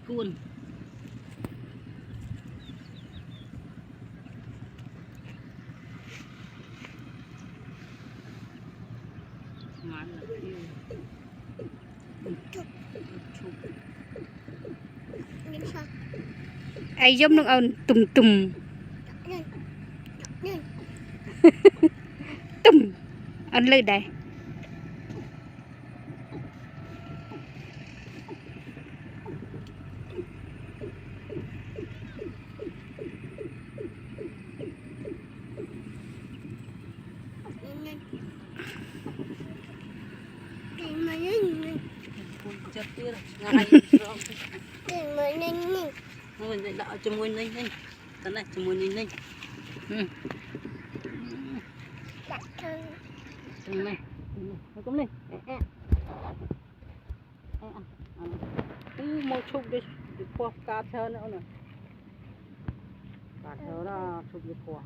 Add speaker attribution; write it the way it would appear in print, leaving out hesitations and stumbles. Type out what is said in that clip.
Speaker 1: cuốn mát là yêu
Speaker 2: ai giống nó ơn tùm tùm tùm ăn lên đây
Speaker 1: chất tiết ngay mình đợi cho môi ninh ninh cái này cho môi ninh ninh này nó cũng lên một chút đi qua cá thơ nữa nè cá thơ là chụp được quả